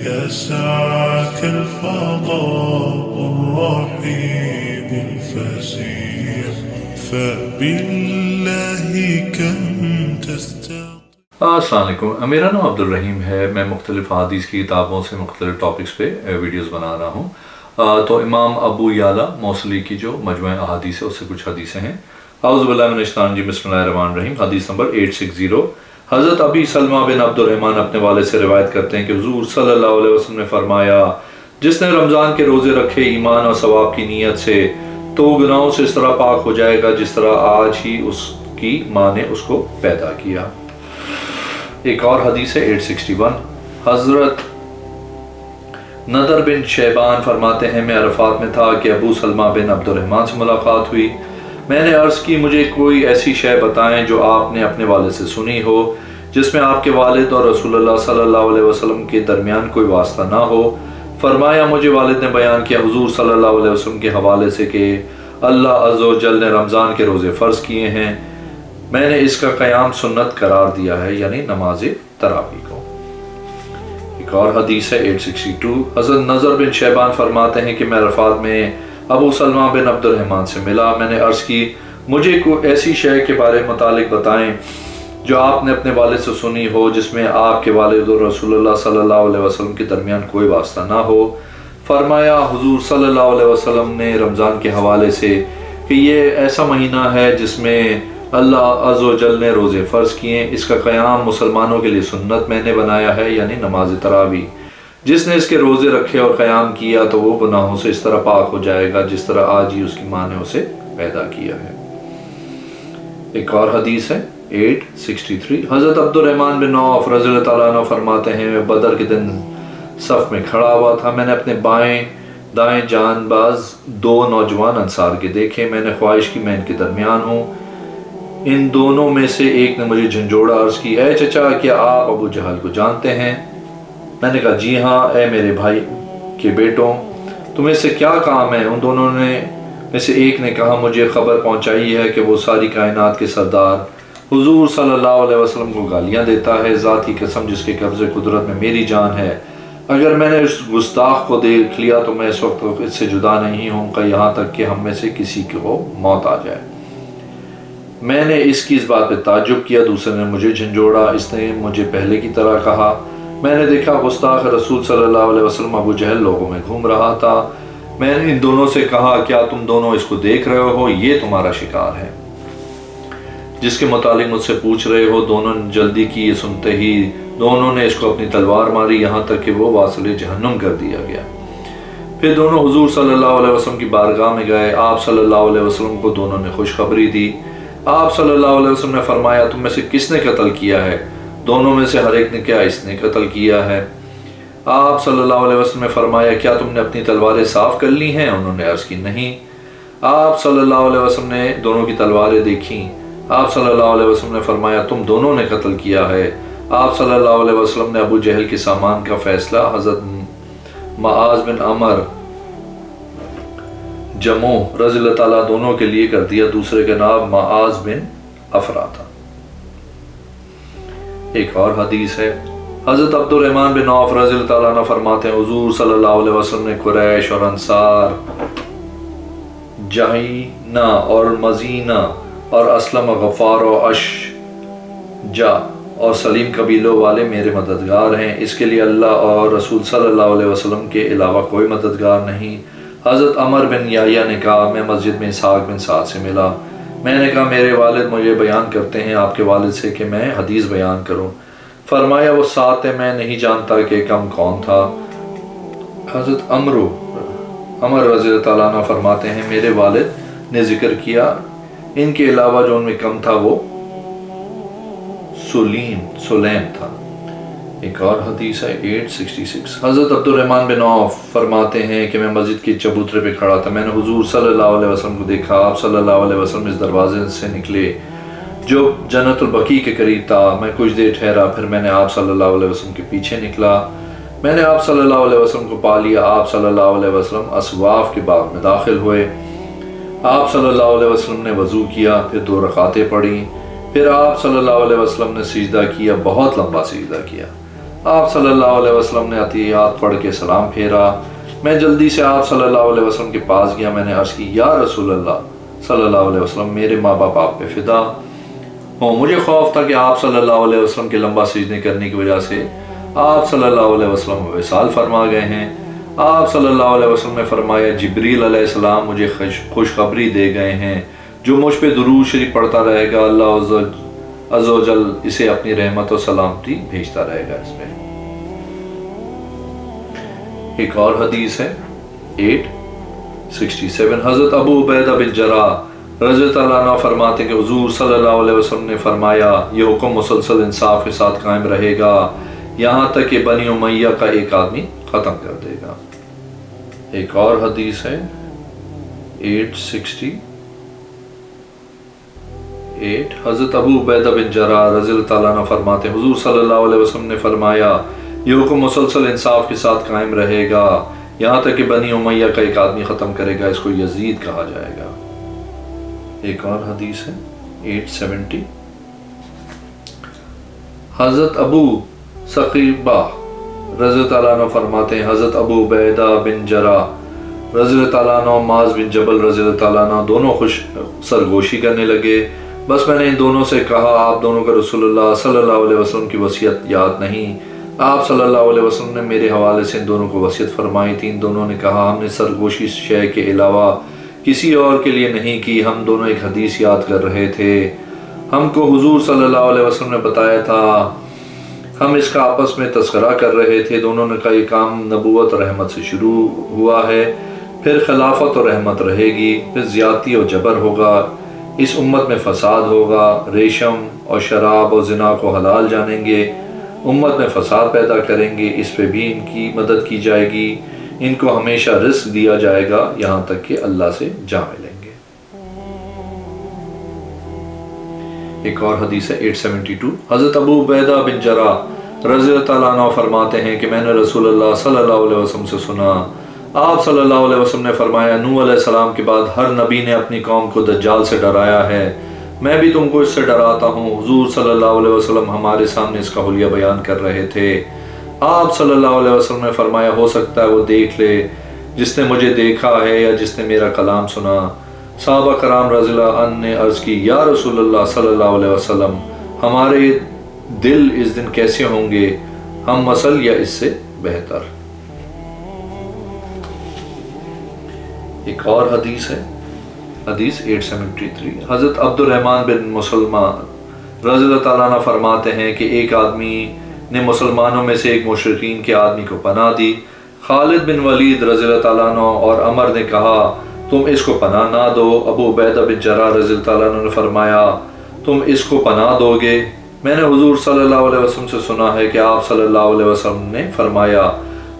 يسعك الفضاء الرحيم الفسيح فبالله كم تستطيع. السلام علیکم. میرا نام عبد الرحیم ہے. میں مختلف حدیث کی کتابوں سے مختلف ٹاپکس پہ ویڈیوز بنا رہا ہوں. تو امام ابو یعلا موصلی کی جو مجموعہ احادیث ہے اس سے کچھ حدیثیں ہیں. اعوذ باللہ من الشیطان الرجیم. بسم اللہ الرحمن الرحیم. حدیث نمبر 860. حضرت ابی سلمہ بن عبد الرحمن اپنے والد سے روایت کرتے ہیں کہ حضور صلی اللہ علیہ وسلم نے فرمایا جس نے رمضان کے روزے رکھے ایمان اور ثواب کی نیت سے تو گناہوں سے اس طرح پاک ہو جائے گا جس طرح آج ہی اس کی ماں نے اس کو پیدا کیا. ایک اور حدیث ہے 861. حضرت نضر بن شیبان فرماتے ہیں میں عرفات میں تھا کہ ابو سلمہ بن عبد الرحمن سے ملاقات ہوئی. میں نے عرض کی مجھے کوئی ایسی شے بتائیں جو آپ نے اپنے والد سے سنی ہو جس میں آپ کے والد اور رسول اللہ صلی اللہ علیہ وسلم کے درمیان کوئی واسطہ نہ ہو. فرمایا مجھے والد نے بیان کیا حضور صلی اللہ علیہ وسلم کے حوالے سے کہ اللہ عز و جل نے رمضان کے روزے فرض کیے ہیں. میں نے اس کا قیام سنت قرار دیا ہے یعنی نماز تراویح کو. ایک اور حدیث ہے 862. حضرت نضر بن شیبان فرماتے ہیں کہ میں عرفات میں ابو سلمہ بن عبد الرحمن سے ملا. میں نے عرض کی مجھے کوئی ایسی شے کے بارے متعلق بتائیں جو آپ نے اپنے والد سے سنی ہو جس میں آپ کے والد اور رسول اللہ صلی اللہ علیہ وسلم کے درمیان کوئی واسطہ نہ ہو. فرمایا حضور صلی اللہ علیہ وسلم نے رمضان کے حوالے سے کہ یہ ایسا مہینہ ہے جس میں اللہ عز و جل نے روزے فرض کیے. اس کا قیام مسلمانوں کے لیے سنت میں نے بنایا ہے یعنی نماز تراویح. جس نے اس کے روزے رکھے اور قیام کیا تو وہ گناہوں سے اس طرح پاک ہو جائے گا جس طرح آج ہی اس کی ماں نے اسے پیدا کیا ہے. ایک اور حدیث ہے 863. حضرت عبد الرحمن بن عوف رضی اللہ تعالیٰ عنہ فرماتے ہیں میں بدر کے دن صف میں کھڑا ہوا تھا. میں نے اپنے بائیں دائیں جان باز دو نوجوان انصار کے دیکھے. میں نے خواہش کی میں ان کے درمیان ہوں. ان دونوں میں سے ایک نے مجھے جھنجھوڑا. عرض کی اے چچا کیا آپ ابو جہل کو جانتے ہیں؟ میں نے کہا جی ہاں. اے میرے بھائی کے بیٹوں تمہیں سے کیا کام ہے؟ ان دونوں میں سے ایک نے کہا مجھے خبر پہنچائی ہے کہ وہ ساری کائنات کے سردار حضور صلی اللہ علیہ وسلم کو گالیاں دیتا ہے. ذات کی قسم جس کے قبضے قدرت میں میری جان ہے اگر میں نے اس گستاخ کو دیکھ لیا تو میں اس وقت اس سے جدا نہیں ہوں گا یہاں تک کہ ہم میں سے کسی کو موت آ جائے. میں نے اس بات پہ تعجب کیا. دوسرے نے مجھے جھنجھوڑا. اس نے مجھے پہلے کی طرح کہا. میں نے دیکھا گستاخ رسول صلی اللہ علیہ وسلم ابو جہل لوگوں میں گھوم رہا تھا. میں نے ان دونوں سے کہا کیا تم دونوں اس کو دیکھ رہے ہو؟ یہ تمہارا شکار ہے جس کے متعلق مجھ سے پوچھ رہے ہو. دونوں نے جلدی کی. یہ سنتے ہی دونوں نے اس کو اپنی تلوار ماری یہاں تک کہ وہ واصل جہنم کر دیا گیا. پھر دونوں حضور صلی اللہ علیہ وسلم کی بارگاہ میں گئے. آپ صلی اللہ علیہ وسلم کو دونوں نے خوشخبری دی. آپ صلی اللہ علیہ وسلم نے فرمایا تم میں سے کس نے قتل کیا ہے؟ دونوں میں سے ہر ایک نے کیا اس نے قتل کیا ہے. آپ صلی اللہ علیہ وسلم نے فرمایا کیا تم نے اپنی تلواریں صاف کر لی ہیں؟ انہوں نے عرض کی نہیں. آپ صلی اللہ علیہ وسلم نے دونوں کی تلواریں دیکھیں. آپ صلی اللہ علیہ وسلم نے فرمایا تم دونوں نے قتل کیا ہے. آپ صلی اللہ علیہ وسلم نے ابو جہل کے سامان کا فیصلہ حضرت معاذ بن عمر جموح رضی اللہ تعالیٰ دونوں کے لیے کر دیا. دوسرے کا نام معاذ بن افرا تھا. ایک اور حدیث ہے حضرت عبد الرحمن بن عوف رضی اللہ تعالیٰ عنہ فرماتے ہیں حضور صلی اللہ علیہ وسلم نے قریش اور انصار جہینہ اور مزینہ اور اسلم غفار و اشجع اور سلیم قبیلوں والے میرے مددگار ہیں. اس کے لیے اللہ اور رسول صلی اللہ علیہ وسلم کے علاوہ کوئی مددگار نہیں. حضرت عمر بن یحییٰ نے کہا میں مسجد میں اسحاق بن سعد سے ملا. میں نے کہا میرے والد مجھے بیان کرتے ہیں آپ کے والد سے کہ میں حدیث بیان کروں. فرمایا وہ ساتھ ہے میں نہیں جانتا کہ کم کون تھا. حضرت عمر رضی اللہ تعالیٰ عنہ فرماتے ہیں میرے والد نے ذکر کیا ان کے علاوہ جو ان میں کم تھا وہ سلیم تھا. ایک اور حدیث ہے 866. حضرت عبد الرحمن بن عوف فرماتے ہیں کہ میں مسجد کے چبوترے پہ کھڑا تھا. میں نے حضور صلی اللہ علیہ وسلم کو دیکھا. آپ صلی اللہ علیہ وسلم اس دروازے سے نکلے جو جنت البقیع کے قریب تھا. میں کچھ دیر ٹھہرا پھر میں نے آپ صلی اللہ علیہ وسلم کے پیچھے نکلا. میں نے آپ صلی اللہ علیہ وسلم کو پا لیا. آپ صلی اللہ علیہ وسلم اسواف کے باغ میں داخل ہوئے. آپ صلی اللہ علیہ وسلم نے وضو کیا پھر 2 رکعتیں پڑھیں. پھر آپ صلی اللہ علیہ وسلم نے سجدہ کیا بہت لمبا سجدہ کیا. آپ صلی اللہ علیہ وسلم نے عطیات پڑھ کے سلام پھیرا۔ میں جلدی سے آپ صلی اللہ علیہ وسلم کے پاس گیا۔ میں نے عرض کی یا رسول اللہ صلی اللہ علیہ وسلم، میرے ماں باپ آپ پہ فدا ہوں۔ مجھے خوف تھا کہ آپ صلی اللہ علیہ وسلم کے لمبا سجدے کرنے کی وجہ سے آپ صلی اللہ علیہ وسلم وصال فرما گئے ہیں۔ آپ صلی اللہ علیہ وسلم نے فرمایا جبریل علیہ السلام مجھے خوشخبری دے گئے ہیں، جو مجھ پہ درود شریف پڑھتا رہے گا اللہ عز و جل اسے اپنی رحمت و سلامتی بھیجتا رہے گا۔ اس میں ایک اور حدیث ہے 867، حضرت ابو عبیدہ بن جراح رضی اللہ عنہ فرماتے کہ حضور صلی اللہ علیہ وسلم نے فرمایا یہ حکم مسلسل انصاف کے ساتھ قائم رہے گا یہاں تک کہ بنی امیہ کا ایک آدمی ختم کر دے گا۔ ایک اور حدیث ہے 868، حضرت ابو عبیدہ بن جراح رضی اللہ عنہ فرماتے حضور صلی اللہ علیہ وسلم نے فرمایا یہ حکم مسلسل انصاف کے ساتھ قائم رہے گا یہاں تک کہ بنی امیہ کا ایک آدمی ختم کرے گا، اس کو یزید کہا جائے گا۔ ایک اور حدیث ہے 870، حضرت ابو ثقیبہ رضی اللہ عنہ فرماتے ہیں حضرت ابو عبیدہ بن جراح رضی اللہ عنہ معاذ بن جبل رضی اللہ عنہ دونوں خوش سرگوشی کرنے لگے۔ بس میں نے ان دونوں سے کہا آپ دونوں کا رسول اللہ صلی اللہ علیہ وسلم کی وصیت یاد نہیں؟ آپ صلی اللہ علیہ وسلم نے میرے حوالے سے ان دونوں کو وصیت فرمائی تھی۔ ان دونوں نے کہا ہم نے سرگوشی شے کے علاوہ کسی اور کے لیے نہیں کی، ہم دونوں ایک حدیث یاد کر رہے تھے، ہم کو حضور صلی اللہ علیہ وسلم نے بتایا تھا، ہم اس کا آپس میں تذکرہ کر رہے تھے۔ دونوں نے کہا یہ کام نبوت اور رحمت سے شروع ہوا ہے، پھر خلافت اور رحمت رہے گی، پھر زیادتی اور جبر ہوگا، اس امت میں فساد ہوگا، ریشم اور شراب اور زنا کو حلال جانیں گے، امت میں فساد پیدا کریں گے، اس پہ بھی ان کی مدد کی جائے گی، ان کو ہمیشہ رزق دیا جائے گا یہاں تک کہ اللہ سے جا ملیں گے۔ ایک اور حدیث ہے 872، حضرت ابو عبیدہ بن جراح رضی اللہ عنہ فرماتے ہیں کہ میں نے رسول اللہ صلی اللہ علیہ وسلم سے سنا، آپ صلی اللہ علیہ وسلم نے فرمایا نوح علیہ السلام کے بعد ہر نبی نے اپنی قوم کو دجال سے ڈرایا ہے، میں بھی تم کو اس سے ڈراتا ہوں۔ حضور صلی اللہ علیہ وسلم ہمارے سامنے اس کا حلیہ بیان کر رہے تھے۔ آپ صلی اللہ علیہ وسلم نے فرمایا ہو سکتا ہے وہ دیکھ لے جس نے مجھے دیکھا ہے یا جس نے میرا کلام سنا۔ صحابہ کرام رضی اللہ عنہ نے عرض کی یا رسول اللہ صلی اللہ علیہ وسلم ہمارے دل اس دن کیسے ہوں گے، ہم مسل یا اس سے بہتر۔ ایک اور حدیث ہے حدیث 873، حضرت عبد الرحمن بن مسلمہ رضی اللہ تعالیٰ عنہ فرماتے ہیں کہ ایک آدمی نے مسلمانوں میں سے ایک مشرکین کے آدمی کو پناہ دی۔ خالد بن ولید رضی اللہ تعالیٰ عنہ اور عمر نے کہا تم اس کو پناہ نہ دو۔ ابو عبیدہ بن جراح رضی اللہ تعالیٰ عنہ نے فرمایا تم اس کو پناہ دو گے؟ میں نے حضور صلی اللہ علیہ وسلم سے سنا ہے کہ آپ صلی اللہ علیہ وسلم نے فرمایا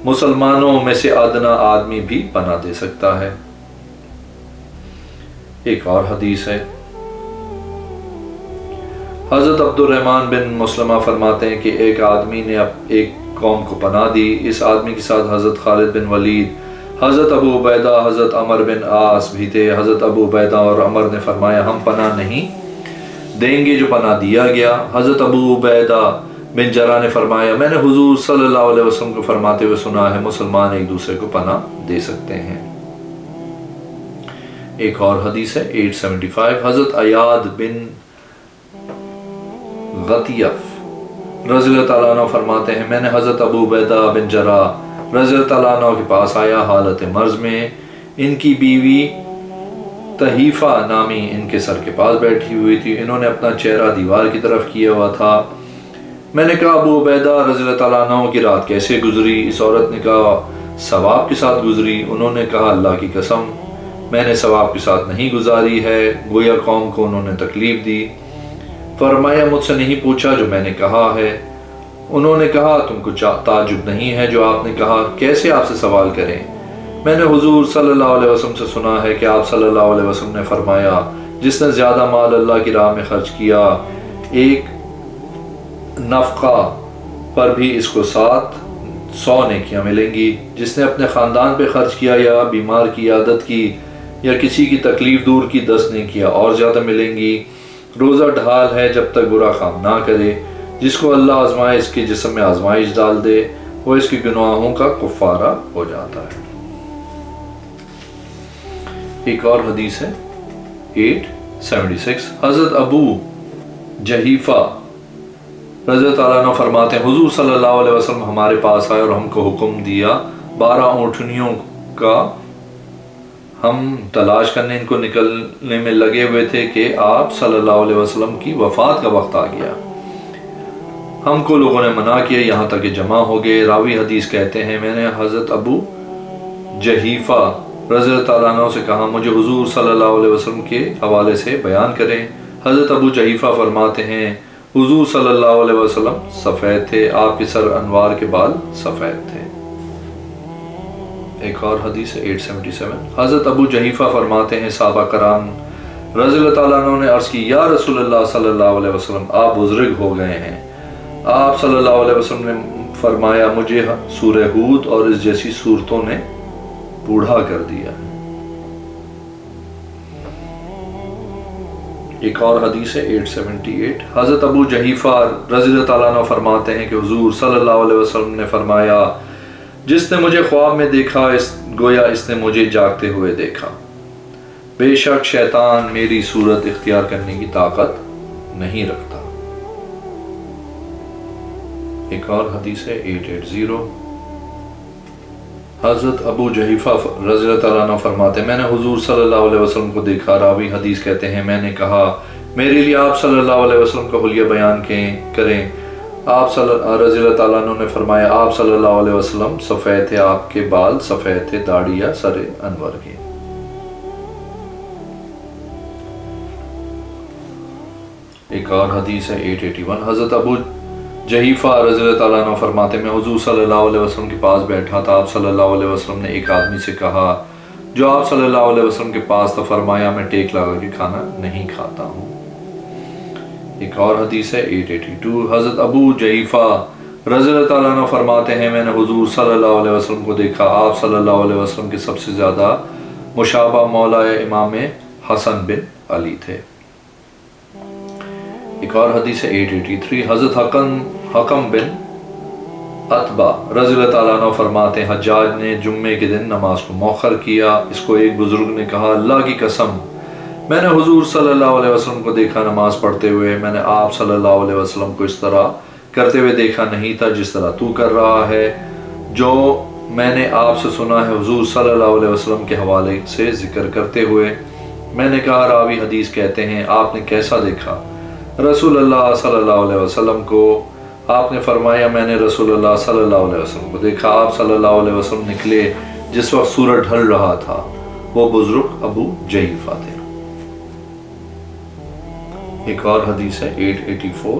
مسلمانوں میں سے ادنا آدمی بھی پناہ دے سکتا ہے۔ ایک اور حدیث ہے حضرت عبد الرحمن بن مسلمہ فرماتے ہیں کہ ایک آدمی نے ایک قوم کو پناہ دی، اس آدمی کے ساتھ حضرت خالد بن ولید، حضرت ابو عبیدہ، حضرت عمر بن عاص بھی تھے۔ حضرت ابو عبیدہ اور عمر نے فرمایا ہم پناہ نہیں دیں گے جو پناہ دیا گیا۔ حضرت ابو عبیدہ بن جراح نے فرمایا میں نے حضور صلی اللہ علیہ وسلم کو فرماتے ہوئے سنا ہے مسلمان ایک دوسرے کو پناہ دے سکتے ہیں۔ ایک اور حدیث ہے 875، حضرت عیاض بن غطیف رضی اللہ تعالیٰ عنہ فرماتے ہیں میں نے حضرت ابو عبیدہ بن جراح رضی اللہ تعالیٰ عنہ کے پاس آیا حالت مرض میں، ان کی بیوی تحیفہ نامی ان کے سر کے پاس بیٹھی ہوئی تھی، انہوں نے اپنا چہرہ دیوار کی طرف کیا ہوا تھا۔ میں نے کہا ابو عبیدہ رضی اللہ تعالیٰ عنہ کی رات کیسے گزری؟ اس عورت نے کہا ثواب کے ساتھ گزری۔ انہوں نے کہا اللہ کی قسم میں نے ثواب کے ساتھ نہیں گزاری ہے، گویا قوم کو انہوں نے تکلیف دی۔ فرمایا مجھ سے نہیں پوچھا جو میں نے کہا ہے۔ انہوں نے کہا تم کو تعجب نہیں ہے جو آپ نے کہا، کیسے آپ سے سوال کریں؟ میں نے حضور صلی اللہ علیہ وسلم سے سنا ہے کہ آپ صلی اللہ علیہ وسلم نے فرمایا جس نے زیادہ مال اللہ کی راہ میں خرچ کیا ایک نفقہ پر بھی اس کو 100 نیکیاں ملیں گی، جس نے اپنے خاندان پہ خرچ کیا یا بیمار کی عادت کی یا کسی کی تکلیف دور کی 10 نیکیاں اور زیادہ ملیں گی۔ روزہ ڈھال ہے جب تک برا کام نہ کرے، جس کو اللہ آزمائے اس کے جسم میں آزمائش ڈال دے وہ اس کے گناہوں کا کفارہ ہو جاتا ہے۔ ایک اور حدیث ہے 876، حضرت ابو جحیفہ رضی اللہ عنہ فرماتے ہیں حضور صلی اللہ علیہ وسلم ہمارے پاس آئے اور ہم کو حکم دیا 12 اونٹنیوں کا، ہم تلاش کرنے ان کو نکلنے میں لگے ہوئے تھے کہ آپ صلی اللہ علیہ وسلم کی وفات کا وقت آ گیا۔ ہم کو لوگوں نے منع کیا یہاں تک کہ جمع ہو گئے۔ راوی حدیث کہتے ہیں میں نے حضرت ابو جحیفہ رضی اللہ عنہ سے کہا مجھے حضور صلی اللہ علیہ وسلم کے حوالے سے بیان کریں۔ حضرت ابو جحیفہ فرماتے ہیں حضور صلی اللہ علیہ وسلم سفید تھے، آپ کے سر انوار کے بال سفید تھے۔ ایک اور حدیث ہے 877، حضرت ابو جحیفہ فرماتے ہیں صحابہ کرام رضی اللہ تعالیٰ عنہ نے عرض کی یا رسول اللہ صلی اللہ علیہ وسلم آپ بزرگ ہو گئے ہیں۔ آپ صلی اللہ علیہ وسلم نے فرمایا مجھے سورہ ہود اور اس جیسی صورتوں نے بوڑھا کر دیا۔ ایک اور حدیث ہے 878، حضرت ابو جحیفہ رضی اللہ تعالیٰ عنہ فرماتے ہیں کہ حضور صلی اللہ علیہ وسلم نے فرمایا جس نے مجھے خواب میں دیکھا گویا اس نے مجھے جاگتے ہوئے دیکھا، بے شک شیطان میری صورت اختیار کرنے کی طاقت نہیں رکھتا۔ ایک اور حدیث ہے 880، حضرت ابو جحیفہ رضی اللہ تعالیٰ عنہ فرماتے ہیں میں نے حضور صلی اللہ علیہ وسلم کو دیکھا۔ راوی حدیث کہتے ہیں میں نے کہا میرے لیے آپ صلی اللہ علیہ وسلم کا حلیہ بیان کریں۔ آپ رضی اللہ تعالیٰ عنہ نے فرمایا آپ صلی اللہ علیہ وسلم سفید تھے، آپ کے بال سفید تھے، داڑھی یا سر انور کی۔ ایک اور حدیث ہے 881، حضرت ابو جحیفہ رضی اللہ تعالیٰ عنہ فرماتے میں حضور صلی اللہ علیہ وسلم کے پاس بیٹھا تھا۔ آپ صلی اللہ علیہ وسلم نے ایک آدمی سے کہا جو آپ صلی اللہ علیہ وسلم کے پاس تھا، فرمایا میں ٹیک لگا کے کھانا نہیں کھاتا ہوں۔ ایک اور حدیث ہے 882، حضرت ابو جحیفہ رضی اللہ تعالیٰ عنہ فرماتے ہیں میں نے حضور صلی اللہ علیہ وسلم کو دیکھا، آپ صلی اللہ علیہ وسلم کے سب سے زیادہ مشابہ مولا امام حسن بن علی تھے۔ ایک اور حدیث ہے 883، حضرت حکم بن عتبہ رضی اللہ تعالیٰ عنہ فرماتے ہیں حجاج نے جمعے کے دن نماز کو مؤخر کیا۔ اس کو ایک بزرگ نے کہا اللہ کی قسم میں نے حضور صلی اللہ علیہ وسلم کو دیکھا نماز پڑھتے ہوئے، میں نے آپ صلی اللہ علیہ وسلم کو اس طرح کرتے ہوئے دیکھا نہیں تھا جس طرح تو کر رہا ہے۔ جو میں نے آپ سے سنا ہے حضور صلی اللہ علیہ وسلم کے حوالے سے ذکر کرتے ہوئے۔ میں نے کہا راوی حدیث کہتے ہیں آپ نے کیسا دیکھا رسول اللہ صلی اللہ علیہ وسلم کو؟ آپ نے فرمایا میں نے رسول اللہ صلی اللہ علیہ وسلم کو دیکھا، آپ صلی اللہ علیہ وسلم نکلے جس وقت سورج ڈھل رہا تھا، وہ بزرگ ابو جحیفہ تھے۔ ایک اور حدیث ہے 884،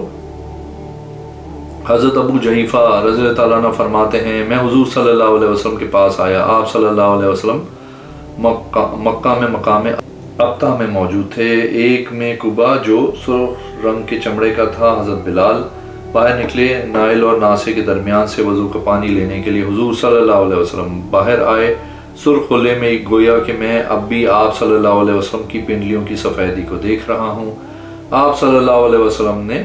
حضرت ابو جحیفہ رضی اللہ تعالیٰ عنہ فرماتے ہیں میں حضور صلی اللہ علیہ وسلم کے پاس آیا، آپ صلی اللہ علیہ وسلم مکہ میں مقام ابتہ میں موجود تھے، ایک میں قبا جو سرخ رنگ کے چمڑے کا تھا۔ حضرت بلال باہر نکلے نائل اور ناسے کے درمیان سے وضو کا پانی لینے کے لیے، حضور صلی اللہ علیہ وسلم باہر آئے سرخ خلے میں، گویا کہ میں اب بھی آپ صلی اللہ علیہ وسلم کی پنڈلیوں کی سفیدی کو دیکھ رہا ہوں۔ آپ صلی اللہ علیہ وسلم نے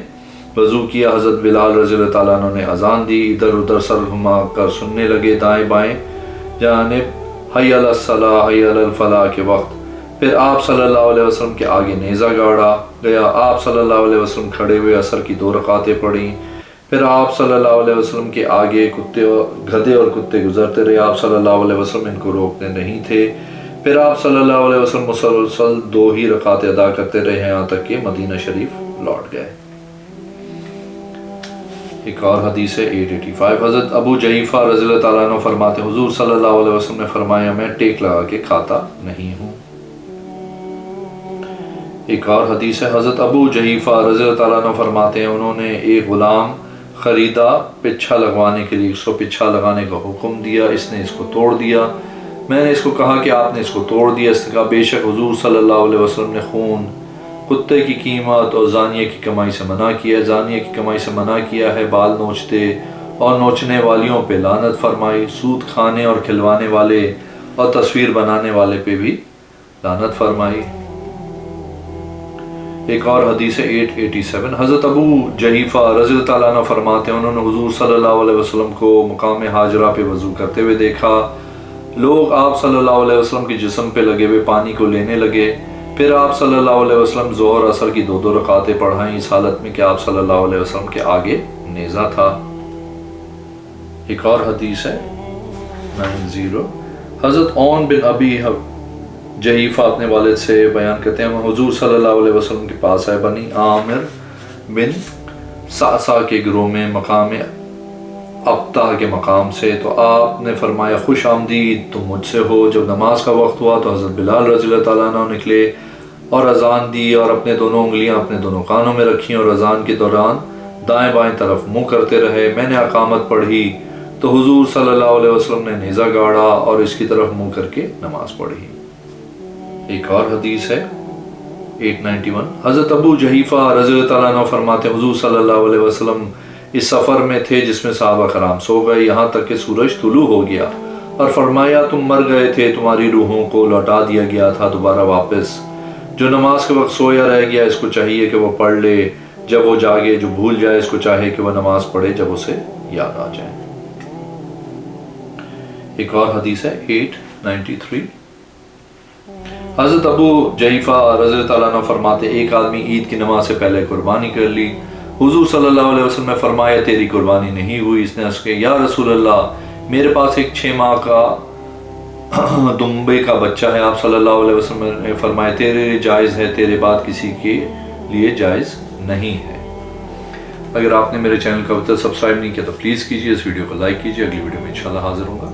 وضو کیا، حضرت بلال رضی اللہ تعالیٰ عنہ نے اذان دی، ادھر ادھر سر گھما کر سننے لگے دائیں بائیں جانب حی علی الصلاۃ حی علی الفلاح کے وقت۔ پھر آپ صلی اللہ علیہ وسلم کے آگے نیزہ گاڑا گیا، آپ صلی اللہ علیہ وسلم کھڑے ہوئے عصر کی 2 رکعتیں پڑھیں۔ پھر آپ صلی اللہ علیہ وسلم کے آگے گدھے اور کتے گزرتے رہے، آپ صلی اللہ علیہ وسلم ان کو روکتے نہیں تھے۔ پھر آپ صلی اللہ علیہ وسلم مسلسل 2 ہی رکعتیں ادا کرتے رہے یہاں تک کہ مدینہ شریف لوٹ گئے۔ ایک اور حدیث ہے 885، حضرت ابو جحیفہ رضی اللہ تعالیٰ عنہ فرماتے حضور صلی اللہ علیہ وسلم نے فرمایا میں ٹیک لگا کے کھاتا نہیں ہوں۔ ایک اور حدیث ہے حضرت ابو جحیفہ رضی اللہ تعالیٰ عنہ فرماتے ہیں انہوں نے ایک غلام خریدا پچھا لگوانے کے لیے، اس کو پچھا لگانے کا حکم دیا، اس نے اس کو توڑ دیا۔ میں نے اس کو کہا کہ آپ نے اس کو توڑ دیا، اس نے کہا بے شک حضور صلی اللہ علیہ وسلم نے خون، کتے کی قیمت اور زانیہ کی کمائی سے منع کیا ہے، زانیہ کی کمائی سے منع کیا ہے، بال نوچتے اور نوچنے والیوں پہ لعنت فرمائی، سود کھانے اور کھلوانے والے اور تصویر بنانے والے پہ بھی لعنت فرمائی۔ ایک اور حدیث ہے 887، حضرت ابو جحیفہ رضی اللہ تعالیٰ عنہ فرماتے ہیں انہوں نے حضور صلی اللہ علیہ وسلم کو مقام حاجرہ پہ وضو کرتے ہوئے دیکھا، لوگ آپ صلی اللہ علیہ وسلم کے جسم پہ لگے ہوئے پانی کو لینے لگے، پھر آپ صلی اللہ علیہ وسلم ظہر عصر کی 2 رکعتیں پڑھائیں اس حالت میں کہ آپ صلی اللہ علیہ وسلم کے آگے نیزہ تھا۔ ایک اور حدیث ہے 90، حضرت عون بن ابی جحیفہ اپنے والد سے بیان کرتے ہیں ہم حضور صلی اللہ علیہ وسلم کے پاس آئے بنی عامر بن سعسع کے گروہ میں مقام ابتہ کے مقام سے، تو آپ نے فرمایا خوش آمدید تم مجھ سے ہو۔ جب نماز کا وقت ہوا تو حضرت بلال رضی اللہ تعالیٰ عنہ نکلے اور اذان دی اور اپنے دونوں انگلیاں اپنے دونوں کانوں میں رکھیں اور اذان کے دوران دائیں بائیں طرف منہ کرتے رہے۔ میں نے اقامت پڑھی تو حضور صلی اللہ علیہ وسلم نے نیزہ گاڑا اور اس کی طرف منہ کر کے نماز پڑھی۔ ایک اور حدیث ہے 891، حضرت ابو جحیفہ رضی اللہ تعالیٰ عنہ فرماتے ہیں حضور صلی اللہ علیہ وسلم اس سفر میں تھے جس میں صحابہ کرام سو گئے یہاں تک کہ سورج طلوع ہو گیا، اور فرمایا تم مر گئے تھے، تمہاری روحوں کو لوٹا دیا گیا تھا دوبارہ واپس۔ جو نماز کے وقت سویا رہ گیا اس کو چاہیے کہ وہ پڑھ لے جب وہ جاگے، جو بھول جائے اس کو چاہے کہ وہ نماز پڑھے جب اسے یاد آ جائے۔ ایک اور حدیث ہے 893، حضرت ابو جحیفہ رضی اللہ تعالیٰ عنہ فرماتے ایک آدمی عید کی نماز سے پہلے قربانی کر لی، حضور صلی اللہ علیہ وسلم نے فرمایا تیری قربانی نہیں ہوئی۔ اس نے عرض کیا یا رسول اللہ میرے پاس ایک 6 ماہ کا دمبے کا بچہ ہے۔ آپ صلی اللہ علیہ وسلم نے فرمایا تیرے لیے جائز ہے، تیرے بعد کسی کے لیے جائز نہیں ہے۔ اگر آپ نے میرے چینل کا اب تک سبسکرائب نہیں کیا تو پلیز کیجیے، اس ویڈیو کو لائک کیجیے، اگلی ویڈیو میں انشاءاللہ حاضر ہوں گا۔